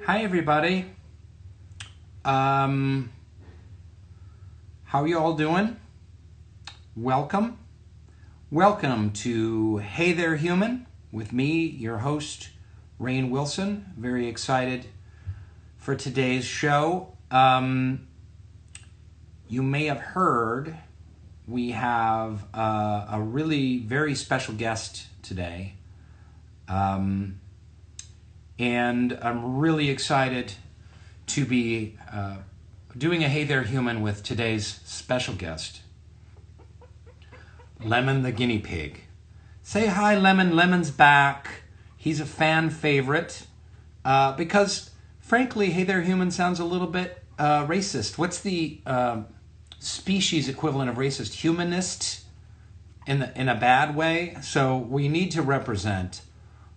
Hi everybody. How are you all doing? Welcome. Welcome to Hey There Human with me, your host, Rainn Wilson. Very excited for today's show. You may have heard we have a really very special guest today. And I'm really excited to be doing a Hey There Human with today's special guest, Lemon the guinea pig. Say hi, Lemon. Lemon's back. He's a fan favorite because, frankly, Hey There Human sounds a little bit racist. What's the species equivalent of racist? Humanist in a bad way? So we need to represent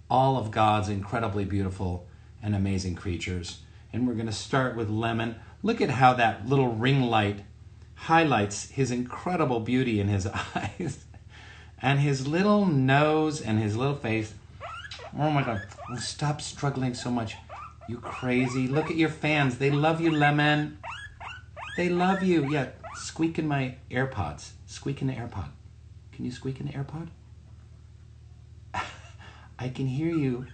all of God's incredibly beautiful and amazing creatures. And we're going to start with Lemon. Look at how that little ring light highlights his incredible beauty in his eyes. And his little nose and his little face. Oh my God. Oh, stop struggling so much. You crazy. Look at your fans. They love you, Lemon. They love you. Yeah, squeak in my AirPods. Squeak in the AirPod. Can you squeak in the AirPod? I can hear you.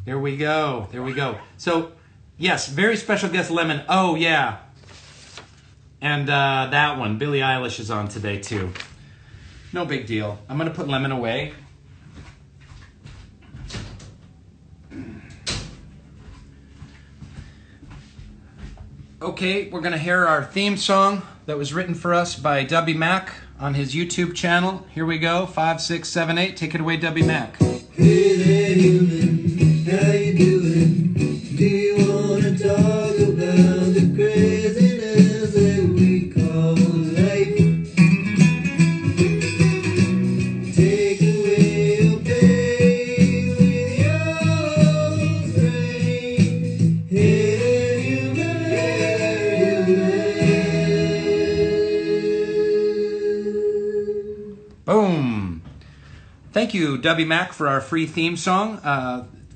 There we go. There we go. So, yes, very special guest, Lemon. Oh, yeah. And that one, Billie Eilish is on today, too. No big deal. I'm going to put Lemon away. Okay, we're going to hear our theme song that was written for us by W. Mac on his YouTube channel. Here we go. 5, 6, 7, 8. Take it away, W. Mac. Hey there, human, how you doing? Do you wanna talk about the craziness that we call life? Take away your pain with your strain. Hey there, human. Boom. Thank you, W. Mac, for our free theme song.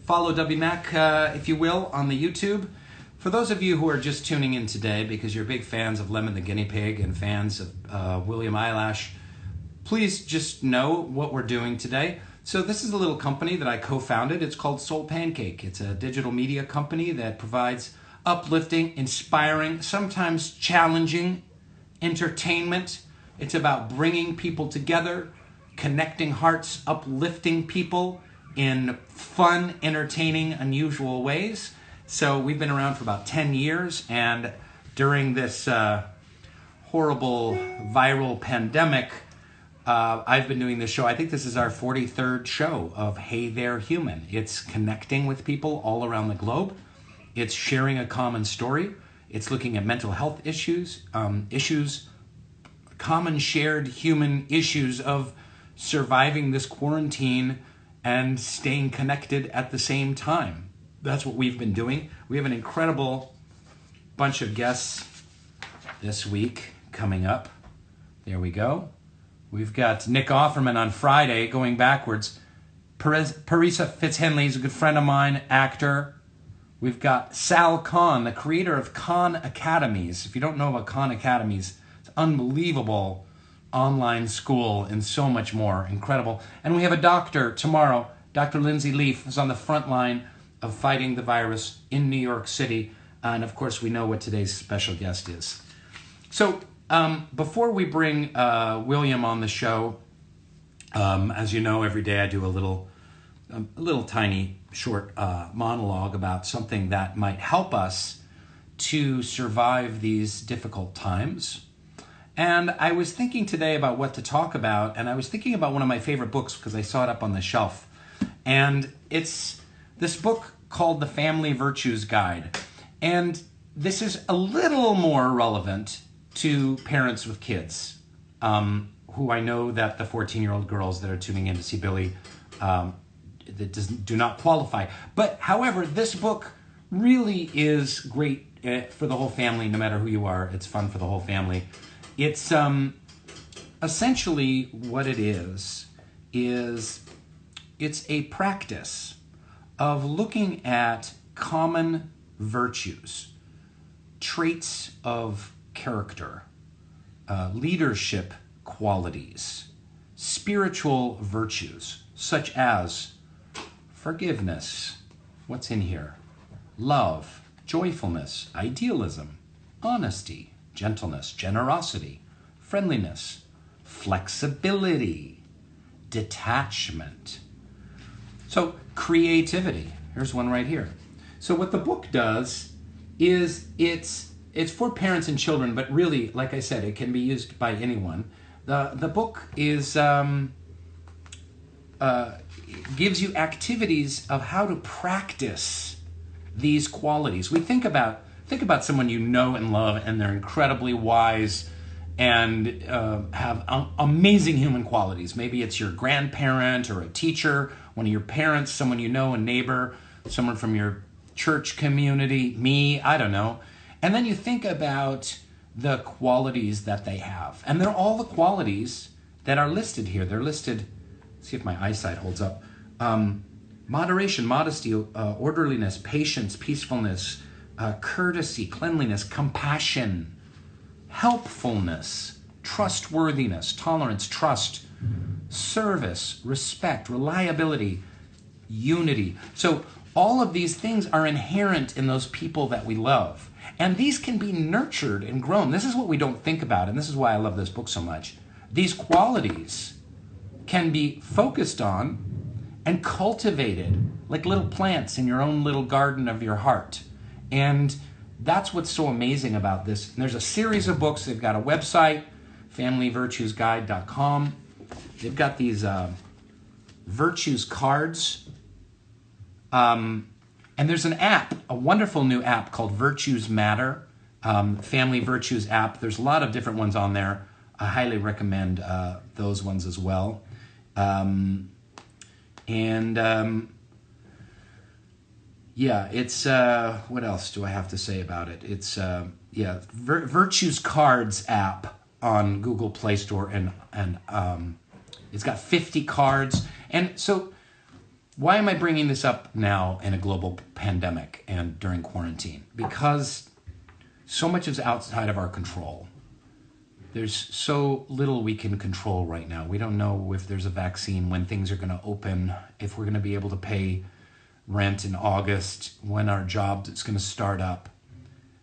Follow W. Mac, if you will, on the YouTube. For those of you who are just tuning in today because you're big fans of Lemon the guinea pig and fans of William Eilish, please just know what we're doing today. So this is a little company that I co-founded. It's called Soulpancake. It's a digital media company that provides uplifting, inspiring, sometimes challenging entertainment. It's about bringing people together, connecting hearts, uplifting people in fun, entertaining, unusual ways. So we've been around for about 10 years, and during this horrible viral pandemic, I've been doing this show. I think this is our 43rd show of Hey There Human. It's connecting with people all around the globe. It's sharing a common story. It's looking at mental health issues, common shared human issues of surviving this quarantine and staying connected at the same time. That's what we've been doing. We have an incredible bunch of guests this week coming up. There we go. We've got Nick Offerman on Friday, going backwards. Parisa Fitzhenley is a good friend of mine, actor. We've got Sal Khan, the creator of Khan Academies. If you don't know about Khan Academies, it's unbelievable online school and so much more. Incredible. And we have a doctor tomorrow. Dr. Lindsay Leaf is on the front line of fighting the virus in New York City. And of course, we know what today's special guest is. So before we bring William on the show, as you know, every day I do a little tiny short monologue about something that might help us to survive these difficult times. And I was thinking today about what to talk about, and I was thinking about one of my favorite books because I saw it up on the shelf. And it's this book called The Family Virtues Guide. And this is a little more relevant to parents with kids, who I know that the 14-year-old girls that are tuning in to see Bille do not qualify. But however, this book really is great for the whole family, no matter who you are. It's fun for the whole family. It's essentially what it is it's a practice of looking at common virtues, traits of character, leadership qualities, spiritual virtues, such as forgiveness. What's in here? Love, joyfulness, idealism, honesty, gentleness, generosity, friendliness, flexibility, detachment. So creativity. Here's one right here. So what the book does is it's for parents and children, but really, like I said, it can be used by anyone. The book is gives you activities of how to practice these qualities. We think about someone you know and love, and they're incredibly wise and have amazing human qualities. Maybe it's your grandparent or a teacher, one of your parents, someone you know, a neighbor, someone from your church community, me, I don't know. And then you think about the qualities that they have. And they're all the qualities that are listed here. They're listed, see if my eyesight holds up. Moderation, modesty, orderliness, patience, peacefulness, courtesy, cleanliness, compassion, helpfulness, trustworthiness, tolerance, trust, service, respect, reliability, unity. So all of these things are inherent in those people that we love. And these can be nurtured and grown. This is what we don't think about, and this is why I love this book so much. These qualities can be focused on and cultivated like little plants in your own little garden of your heart. And that's what's so amazing about this. And there's a series of books. They've got a website, familyvirtuesguide.com. They've got these virtues cards. And there's an app, a wonderful new app called Virtues Matter, Family Virtues app. There's a lot of different ones on there. I highly recommend those ones as well. Yeah, it's, what else do I have to say about it? It's, Virtues Cards app on Google Play Store, and it's got 50 cards. And so why am I bringing this up now in a global pandemic and during quarantine? Because so much is outside of our control. There's so little we can control right now. We don't know if there's a vaccine, when things are going to open, if we're going to be able to pay rent in August, when our job is going to start up.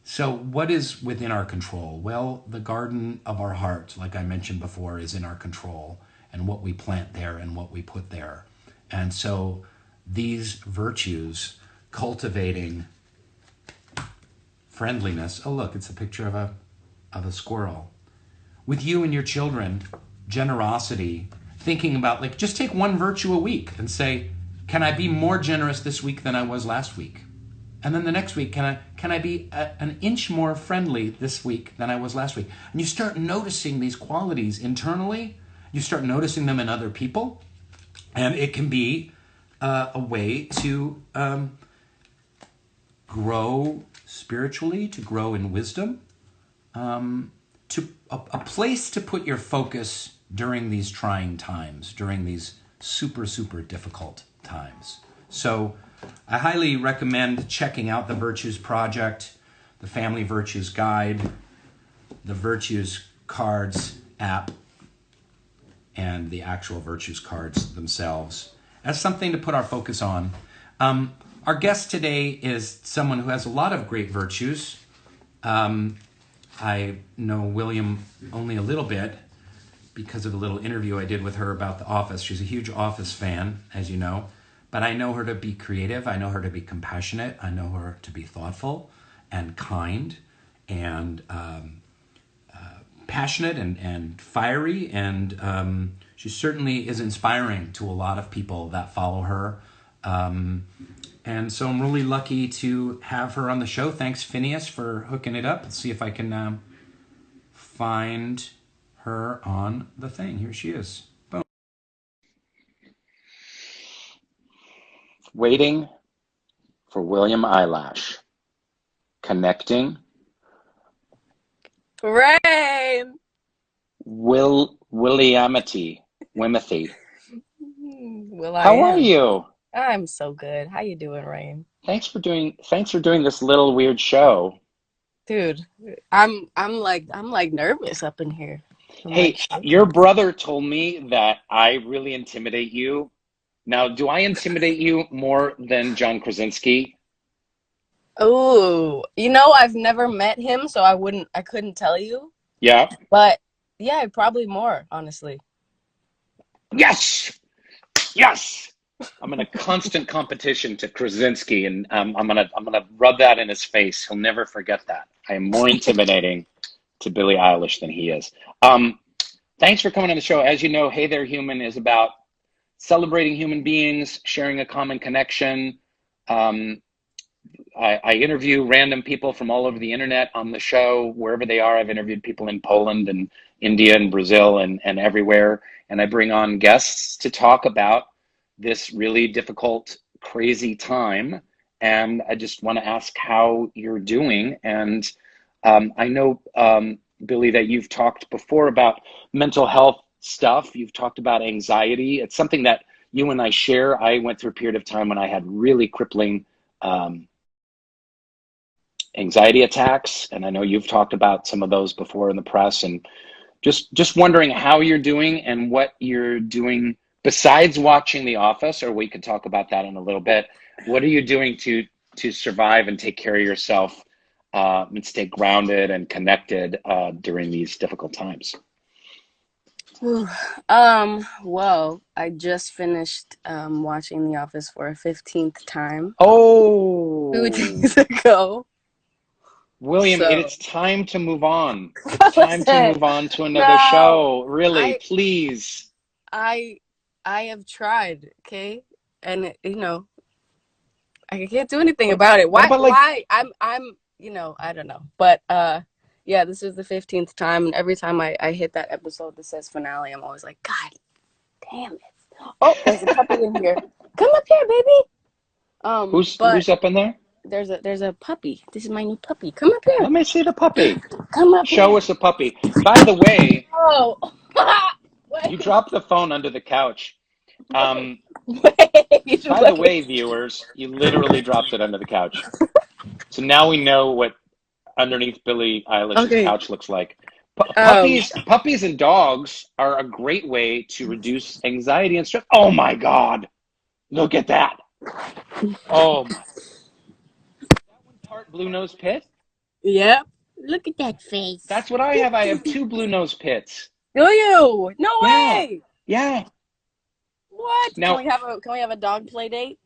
So what is within our control? Well, the garden of our heart, like I mentioned before, is in our control, and what we plant there and what we put there. And so these virtues, cultivating friendliness. Oh, look, it's a picture of a squirrel. With you and your children, generosity, thinking about, like, just take one virtue a week and say, can I be more generous this week than I was last week? And then the next week, can I be an inch more friendly this week than I was last week? And you start noticing these qualities internally. You start noticing them in other people. And it can be a way to grow spiritually, to grow in wisdom, to a place to put your focus during these trying times, during these super, super difficult times. So I highly recommend checking out the Virtues Project, the Family Virtues Guide, the Virtues Cards app, and the actual Virtues Cards themselves as something to put our focus on. Our guest today is someone who has a lot of great virtues. I know William only a little bit because of a little interview I did with her about The Office. She's a huge Office fan, as you know. But I know her to be creative. I know her to be compassionate. I know her to be thoughtful and kind and passionate and fiery. And she certainly is inspiring to a lot of people that follow her. And so I'm really lucky to have her on the show. Thanks, Phineas, for hooking it up. Let's see if I can find her on the thing. Here she is. Boom. Waiting for William Eyelash. Connecting. Rainn! Williamity. Wimothy. Well, How are you? I'm so good. How you doing, Rain? Thanks for doing this little weird show. Dude, I'm like nervous up in here. I'm like Hey, your shaking. brother told me that I really intimidate you. Now, do I intimidate you more than John Krasinski? Ooh, I've never met him, so I couldn't tell you. Yeah. But yeah, probably more, honestly. Yes. Yes. I'm in a constant competition to Krasinski, and I'm gonna rub that in his face. He'll never forget that. I am more intimidating to Billie Eilish than he is. Um, Thanks for coming on the show. As you know, Hey There Human is about celebrating human beings, sharing a common connection. Um, I interview random people from all over the internet on the show, wherever they are. I've interviewed people in Poland and India and Brazil and everywhere. And I bring on guests to talk about this really difficult, crazy time. And I just want to ask how you're doing. And I know, Billy, that you've talked before about mental health stuff. You've talked about anxiety. It's something that you and I share. I went through a period of time when I had really crippling um, anxiety attacks, and I know you've talked about some of those before in the press. And just wondering how you're doing and what you're doing besides watching The Office, or we could talk about that in a little bit. What are you doing to survive and take care of yourself and stay grounded and connected during these difficult times? Ooh. Well, I just finished watching The Office for a 15th time two Oh, days ago. William, So, it's time to move on. Time to listen, move on to another no, show. Really, I please. I I have tried, okay? And I can't do anything What, about it. what Why about like why I don't know. But yeah, this is the 15th time, and every time I hit that episode that says finale, I'm always like, God damn it. Oh, there's a puppy in here. Come up here, baby. But who's up in there? there's a puppy. This is my new puppy. Come up here. Let me see the puppy. Come up Show here. us a puppy. By the way, Oh. you Wait. dropped the phone under the couch. Um, Wait. by the way, Wait. viewers, you literally dropped it under the couch. So now we know what underneath Billie Eilish's Okay. couch looks like. Um Puppies and dogs are a great way to reduce anxiety and stress. Oh my God. Look at that. Oh my. That one part blue nose pit? Yep. Look at that face. That's what I have. I have two blue nose pits. Do you? No Yeah. way. Yeah. What? Can Now, we have a dog play date?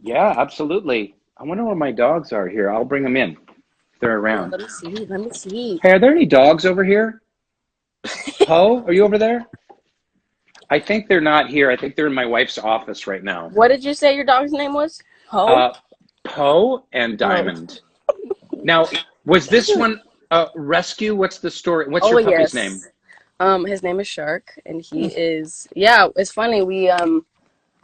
yeah, absolutely. I wonder where my dogs are here. I'll bring them in if they're Yeah, around. let me see. Let me see. Hey, are there any dogs over here? Poe, are you over there? I think they're not here. I think they're in my wife's office right now. What did you say your dog's name was? Ho? Uh, Poe and Oh. Diamond. Now, was this one a rescue? What's the story? What's Oh your puppy's name? yes. His name is Shark, and he Hmm. is yeah. It's funny.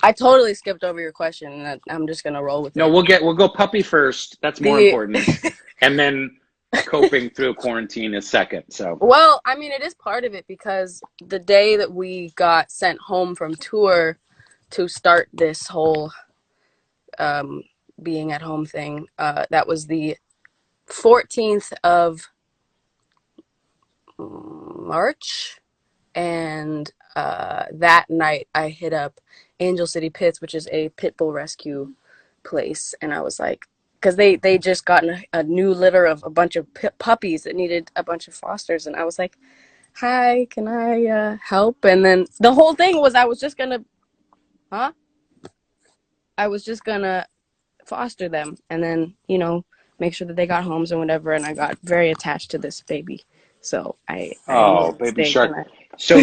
I totally skipped over your question, and I'm just gonna roll with No, it. we'll go puppy first. That's more The important, and then coping through quarantine is second. So, Well, I mean, it is part of it because the day that we got sent home from tour to start this whole um, being at home thing, that was the 14th of March, and that night I hit up Angel City Pits, which is a pit bull rescue place, and I was like, because they just gotten a new litter of a bunch of puppies that needed a bunch of fosters, and I was like, hi, can I help? And then the whole thing was huh? I was just gonna foster them, and then make sure that they got homes and whatever. And I got very attached to this baby, so I made oh, a baby mistake, and shark. So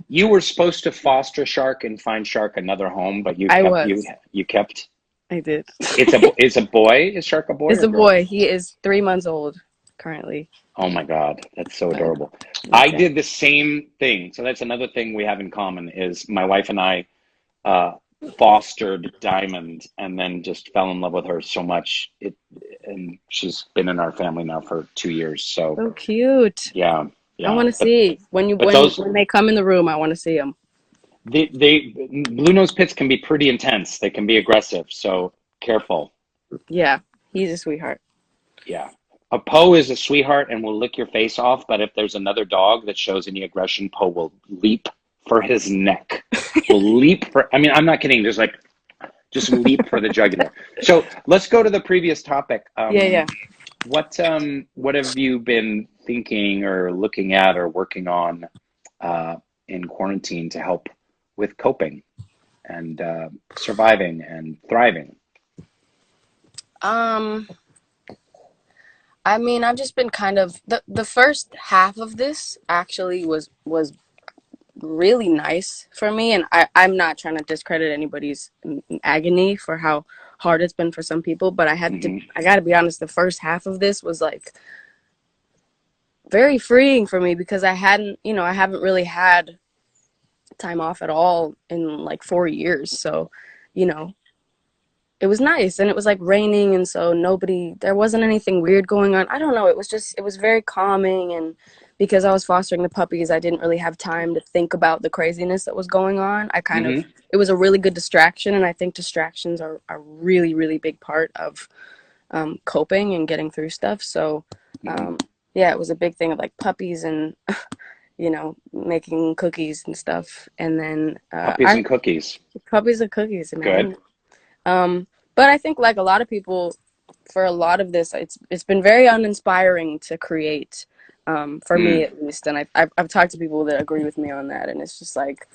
you were supposed to foster Shark and find Shark another home, but I was. you kept. I did. Is a boy? Is Shark a boy It's or a girl? boy. He is 3 months old currently. Oh my God, that's so But adorable. I listen, did the same thing. So that's another thing we have in common is my wife and I uh, fostered Diamond and then just fell in love with her so much. And she's been in our family now for 2 years. So so cute. yeah, I yeah. want to see when But those when they come in the room. I want to see them. They blue nose pits can be pretty intense. They can be aggressive, so careful. Yeah, he's a sweetheart. Yeah. A Poe is a sweetheart and will lick your face off, but if there's another dog that shows any aggression, Poe will leap for his neck. Will leap for, I mean, I'm not kidding. There's like, just leap for the jugular. So let's go to the previous topic. Yeah. What have you been thinking or looking at or working on in quarantine to help with coping and surviving and thriving? I mean, I've just been kind of the first half of this actually was really nice for me, and I'm not trying to discredit anybody's agony for how hard it's been for some people, but I got to be honest, the first half of this was like very freeing for me because I haven't really had time off at all in like 4 years. So, you know, it was nice, and it was like raining, and so there wasn't anything weird going on. I don't know, it was very calming, and because I was fostering the puppies, I didn't really have time to think about the craziness that was going on. It was a really good distraction, and I think distractions are a really, really big part of coping and getting through stuff. So, yeah, it was a big thing of like puppies and, making cookies and stuff. And then Puppies and cookies. Puppies and cookies, man. Good. But I think like a lot of people, for a lot of this, it's been very uninspiring to create, for me at least. And I've talked to people that agree with me on that, and it's just like,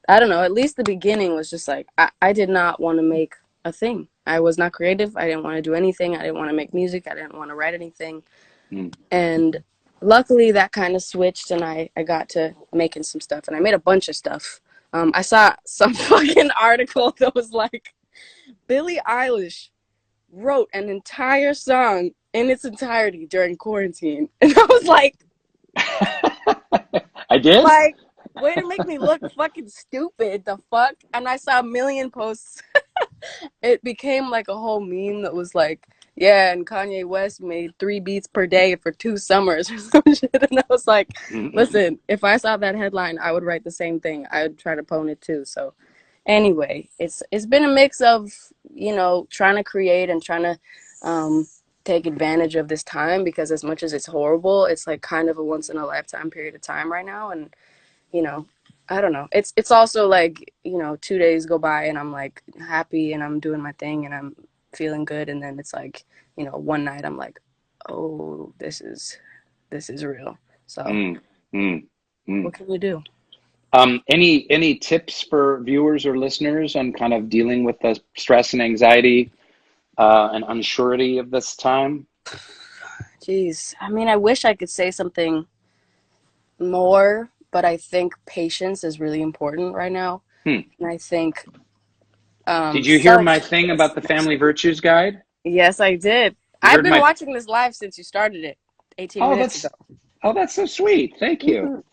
I don't know, at least the beginning was just like, I did not want to make a thing. I was not creative. I didn't want to do anything. I didn't want to make music. I didn't want to write anything. And luckily that kind of switched, and I got to making some stuff, and I made a bunch of stuff. I saw some fucking article that was like, Billie Eilish wrote an entire song in its entirety during quarantine. And I was like, I did? Like, way to make me look fucking stupid, the fuck? And I saw a million posts. It became like a whole meme that was like, yeah, and Kanye West made 3 beats per day for 2 summers or some shit. And I was like, listen, if I saw that headline, I would write the same thing. I would try to pwn it too. So anyway, it's been a mix of, trying to create and trying to take advantage of this time, because as much as it's horrible, it's like kind of a once in a lifetime period of time right now. And, I don't know. It's also like, 2 days go by and I'm like happy and I'm doing my thing and I'm feeling good. And then it's like, one night I'm like, oh, this is real. So what can you do? Any tips for viewers or listeners on kind of dealing with the stress and anxiety and unsurety of this time? Jeez. I mean, I wish I could say something more, but I think patience is really important right now. And I think did you hear my thing about the Family Virtues Guide? Yes, I did. I've been watching this live since you started it 18 minutes ago. Oh, that's so sweet. Thank you.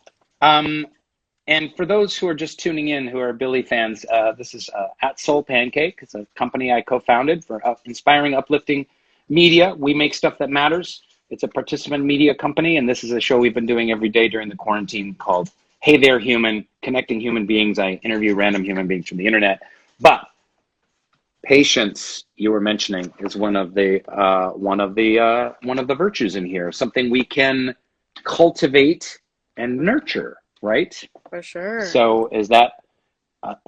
And for those who are just tuning in, who are Bille fans, this is at Soulpancake. It's a company I co-founded for inspiring, uplifting media. We make stuff that matters. It's a participant media company, and this is a show we've been doing every day during the quarantine called Hey There Human, connecting human beings. I interview random human beings from the internet. But patience, you were mentioning, is one of the virtues in here. Something we can cultivate and nurture, right? For sure. So is that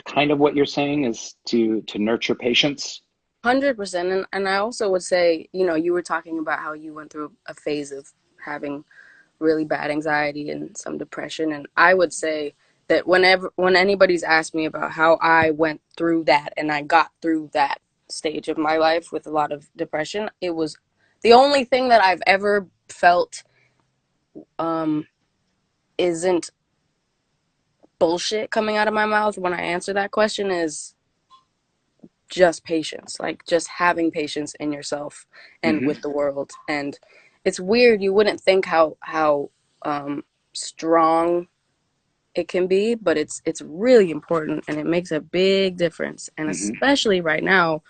kind of what you're saying, is to nurture patience? 100%. And I also would say, you were talking about how you went through a phase of having really bad anxiety and some depression. And I would say that when anybody's asked me about how I went through that and I got through that stage of my life with a lot of depression, it was the only thing that I've ever felt isn't bullshit coming out of my mouth when I answer that question is just patience, like just having patience in yourself and with the world. And it's weird, you wouldn't think how strong it can be, but it's really important, and it makes a big difference. And especially right now,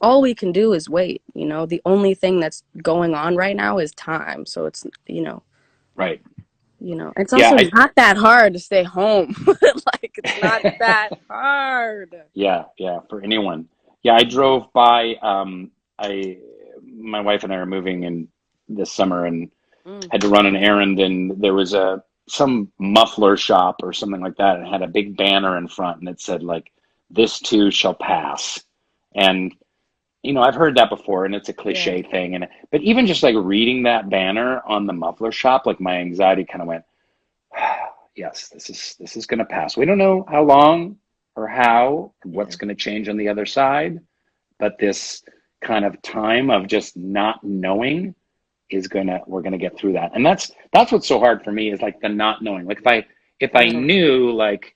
all we can do is wait. The only thing that's going on right now is time. So it's right. You know, it's Yeah, also not that hard to stay home. Like, it's not that hard. yeah, for anyone. Yeah, I drove by. I My wife and I are moving in this summer, and Mm. had to run an errand, and there was some muffler shop or something like that, and it had a big banner in front, and it said like, "This too shall pass." And I've heard that before, and it's a Yeah, cliche thing, but even just like reading that banner on the muffler shop, like my anxiety kind of went, yes, this is going to pass. We don't know how long or how, yeah, what's going to change on the other side, but this kind of time of just not knowing we're gonna get through that. And that's what's so hard for me, is like the not knowing. Like if I I know. knew like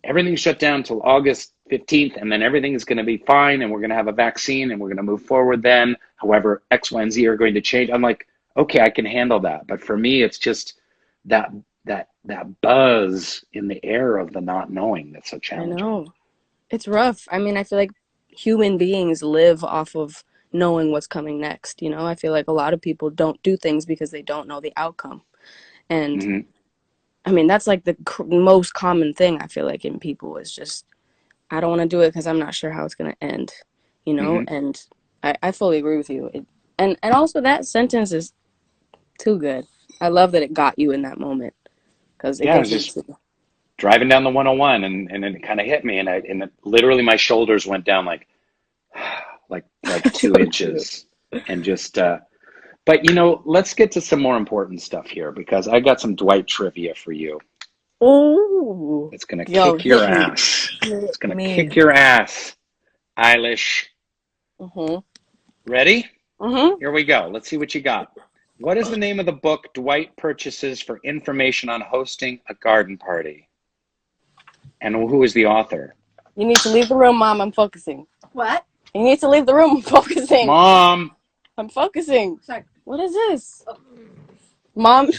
everything's shut down till August 15th, and then everything's going to be fine, and we're going to have a vaccine, and we're going to move forward then. However, X, Y, and Z are going to change. I'm like, okay, I can handle that. But for me, it's just that that buzz in the air of the not knowing that's so I challenging. know. It's rough. I mean, I feel like human beings live off of knowing what's coming next. You know, I feel like a lot of people don't do things because they don't know the outcome. And Hmm. I mean, that's like the most common thing I feel like in people is just, I don't want to do it because I'm not sure how it's going to end, you know? Hmm. And I fully agree with you. And also, that sentence is too good. I love that it got you in that moment because it Yeah, I gives was me just too. driving down the 101, and it kind of hit me, and literally my shoulders went down like two So true. inches, and just but let's get to some more important stuff here, because I got some Dwight trivia for you. Oh, It's gonna yo, kick your hit me. ass. It's Hit gonna me. kick your ass, Eilish. Mm-hmm. Ready? Mm-hmm. Here we go. Let's see what you got. What is the name of the book Dwight purchases for information on hosting a garden party? And who is the author? You need to leave the room, Mom. I'm focusing. What? You need to leave the room. I'm focusing. Mom. I'm focusing. Sorry. What is this? Oh. Mom.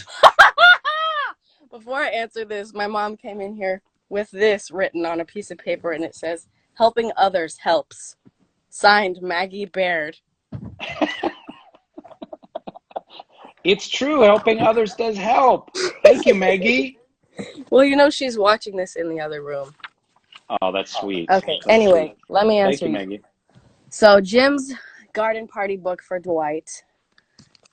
Before I answer this, my mom came in here with this written on a piece of paper, and it says, "Helping others helps." Signed, Maggie Baird. It's true. Helping others does help. Thank you, Maggie. Well, you know she's watching this in the other room. Oh, that's sweet. Okay, That's anyway, sweet. let me Thank answer you, you. Maggie. So, Jim's garden party book for Dwight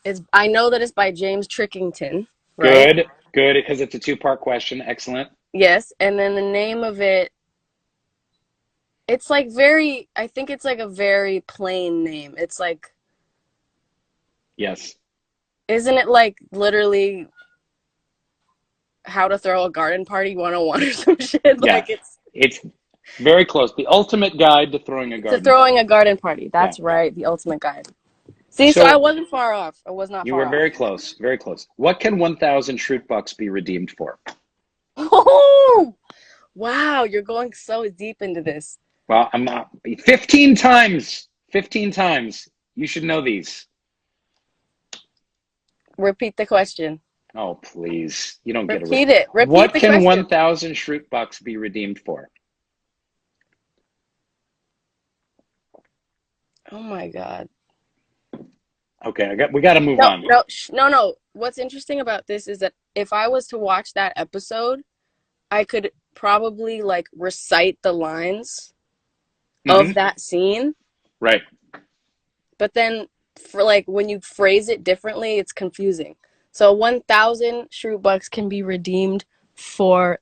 is, I know that it's by James Trickington, right? Good, good, because it's a two-part question. Excellent. Yes, and then the name of it, it's like very, I think it's like a very plain name. It's like, Yes. isn't it like literally how to throw a garden party 101 or some shit? Yeah. Like It's very close. The ultimate guide to throwing a to garden throwing party. a garden party. Yeah. That's right, the ultimate guide. See, so I So wasn't far off. I was not you were far off. very close. Very close. What can 1,000 Shroot Bucks be redeemed for? Oh, wow, you're going so deep into this. Well, I'm not. 15 times. 15 times. You should know these. Repeat the question. Oh, please. You don't get a. Repeat it. Repeat What the can question. 1,000 Shroot Bucks be redeemed for? Oh my God. Okay, we got to move on. No. What's interesting about this is that if I was to watch that episode, I could probably like recite the lines of that scene, Right. but then for like when you phrase it differently, it's confusing. So 1,000 Shroot Bucks can be redeemed for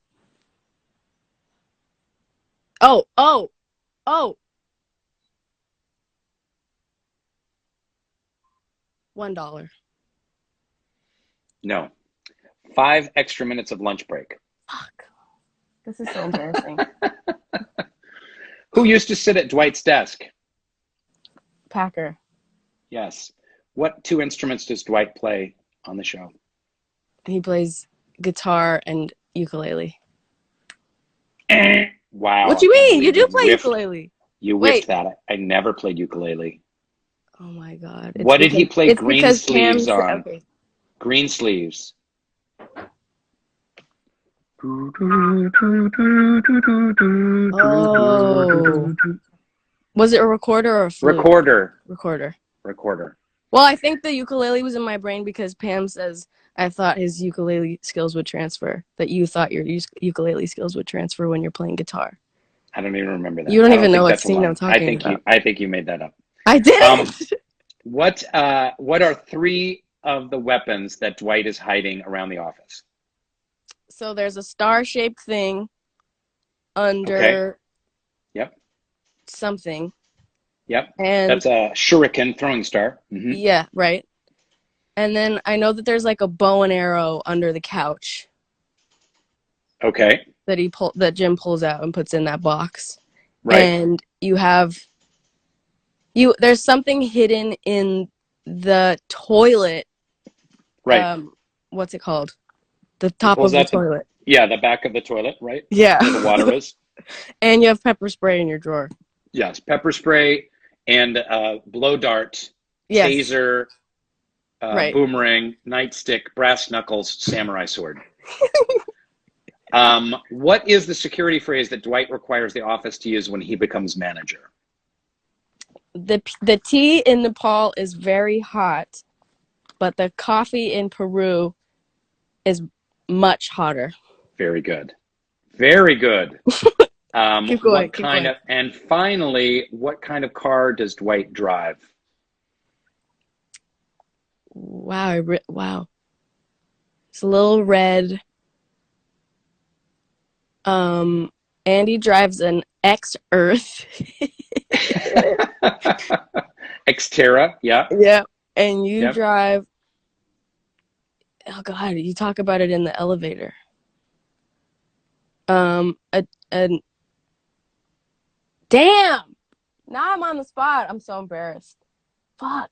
oh $1. No. 5 extra minutes of lunch break. Fuck. This is so embarrassing. Who used to sit at Dwight's desk? Packer. Yes. What 2 instruments does Dwight play on the show? He plays guitar and ukulele. Wow. What you I can't mean? You believe do play ukulele. You whiffed Wait. that. I never played ukulele. Oh my God. What did he play It's green because sleeves Pam on? okay. Green sleeves. Oh. Was it a recorder or a flute? Recorder. Recorder. Recorder. Well, I think the ukulele was in my brain because Pam says, I thought his ukulele skills would transfer. That you thought your ukulele skills would transfer when you're playing guitar. I don't even remember that. You don't I even don't know think what that's a scene I'm line. talking about. I think you made that up. I didn't. What are three of the weapons that Dwight is hiding around the office? So there's a star-shaped thing under Okay. Yep. something. Yep. And That's a shuriken throwing star. Mm-hmm. yeah, right. And then I know that there's like a bow and arrow under the couch Okay. that Jim pulls out and puts in that box. Right. And there's something hidden in the toilet. Right. What's it called? The He top pulls of the out toilet. the back of the toilet, right? Yeah. Where the water is. And you have pepper spray in your drawer. Yes. Pepper spray and blow dart, Yes. taser, Right. boomerang, nightstick, brass knuckles, samurai sword. What is the security phrase that Dwight requires the office to use when he becomes manager? The tea in Nepal is very hot, but the coffee in Peru is much hotter. Very good. Very good. Keep going. Keep going. And finally, what kind of car does Dwight drive? Wow. Wow. It's a little red. Andy drives an X-Earth. Xterra, yeah. Yeah. And you Yep. drive. Oh God, you talk about it in the elevator. A damn. Now I'm on the spot. I'm so embarrassed. Fuck.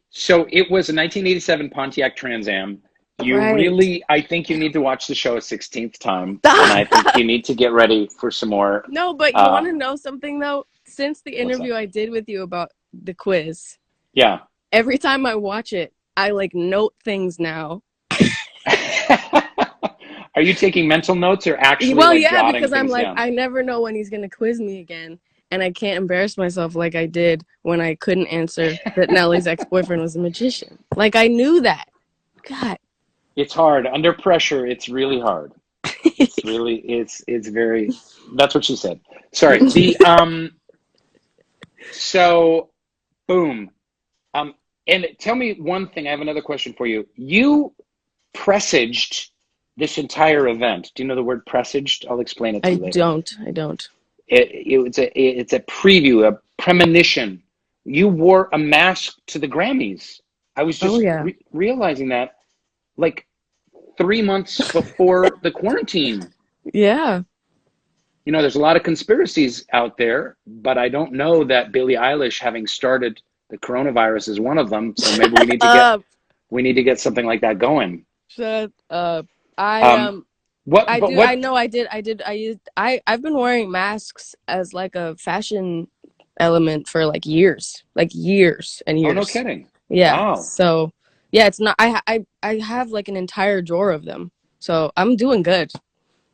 So it was a 1987 Pontiac Trans Am. You Right. really, I think you need to watch the show a 16th time, and I think you need to get ready for some more. No, but you want to know something though? Since the What's interview I did with you about the quiz, Yeah. every time I watch it, I like note things now. Are you taking mental notes or actually Well, like yeah, jotting because I'm things like, down? I never know when he's gonna quiz me again, and I can't embarrass myself like I did when I couldn't answer that Nellie's ex-boyfriend was a magician. Like I knew that. God. It's hard. Under pressure, it's really hard. It's really, it's very, that's what she said. Sorry. So, boom. And tell me one thing. I have another question for you. You presaged this entire event. Do you know the word presaged? I'll explain it to you later. I don't. It's a preview, a premonition. You wore a mask to the Grammys. I was just realizing that like 3 months before the quarantine. Yeah. You know, there's a lot of conspiracies out there, but I don't know that Billie Eilish having started the coronavirus is one of them. So maybe we need to get something like that going. Shut up. I've been wearing masks as like a fashion element for like years and years. Oh, no kidding. Yeah. Wow. So yeah, it's not, I have like an entire drawer of them. So I'm doing good.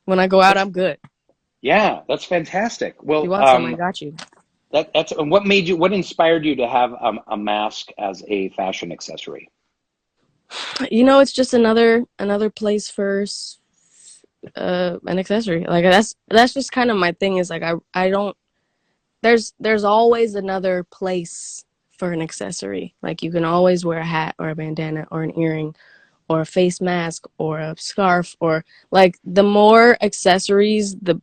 When I go out, I'm good. Yeah, that's fantastic. Well, you want some, I got you. That's what inspired you to have a mask as a fashion accessory? You know, it's just another place for an accessory. Like that's just kind of my thing is like I don't there's always another place for an accessory. Like you can always wear a hat or a bandana or an earring or a face mask or a scarf, or like the more accessories, the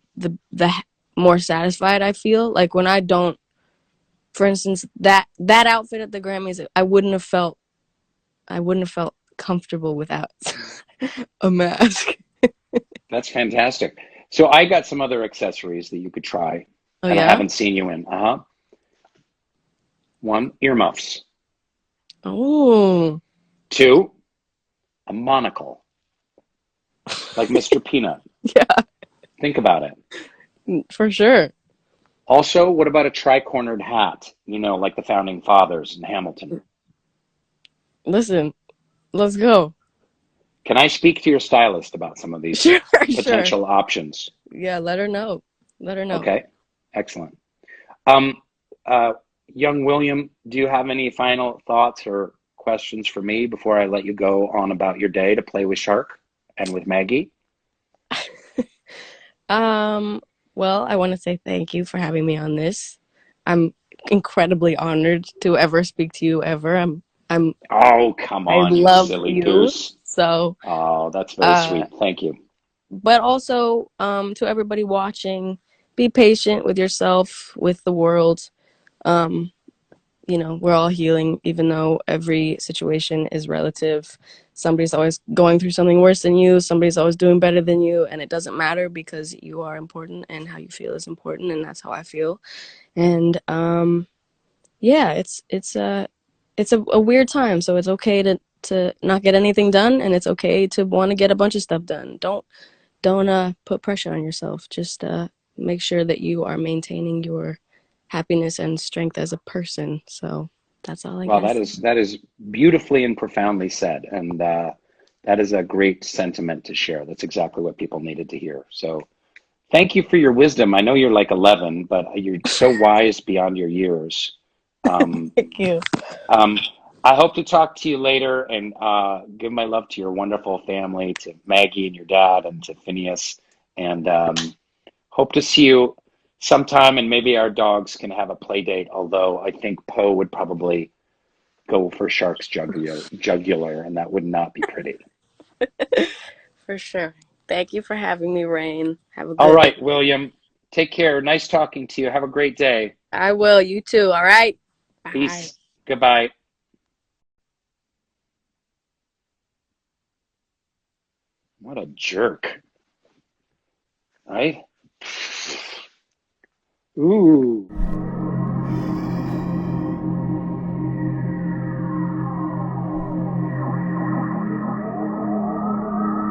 more satisfied I feel. Like when I don't, for instance, that outfit at the Grammys, I wouldn't have felt comfortable without a mask. That's fantastic. So I got some other accessories that you could try. Oh, and yeah? I haven't seen you in. One, earmuffs. Oh. Two, a monocle. Like Mr. Peanut. Yeah. Think about it. For sure. Also, what about a tri-cornered hat? You know, like the founding fathers in Hamilton. Listen, let's go. Can I speak to your stylist about some of these potential options? Yeah, let her know. Okay, excellent. Young William, do you have any final thoughts or questions for me before I let you go on about your day to play with Shark and with Maggie? Um, well, I want to say thank you for having me on this. I'm incredibly honored to ever speak to you ever. I'm Oh, come I on, you love silly you. goose. So, Oh, that's very uh, sweet. Thank you. but also to everybody watching, be patient with yourself, with the world. Um, we're all healing, even though every situation is relative. Somebody's always going through something worse than you, somebody's always doing better than you, and it doesn't matter because you are important and how you feel is important, and that's how I feel. And yeah, it's a weird time, so it's okay to not get anything done, and it's okay to want to get a bunch of stuff done. Don't put pressure on yourself. Just make sure that you are maintaining your happiness and strength as a person. So that's all I Well, guess. that is beautifully and profoundly said, and that is a great sentiment to share. That's exactly what people needed to hear. So, thank you for your wisdom. I know you're like 11, but you're so wise beyond your years. Um, Thank you. um, I hope to talk to you later and give my love to your wonderful family, to Maggie and your dad, and to Phineas, and hope to see you sometime. And maybe our dogs can have a play date. Although I think Poe would probably go for Shark's jugular, and that would not be pretty. For sure. Thank you for having me, Rain. Have a All good day. right, William, take care. Nice talking to you. Have a great day. I will. You too. All right. Bye. Peace. Goodbye. What a jerk, right? Ooh.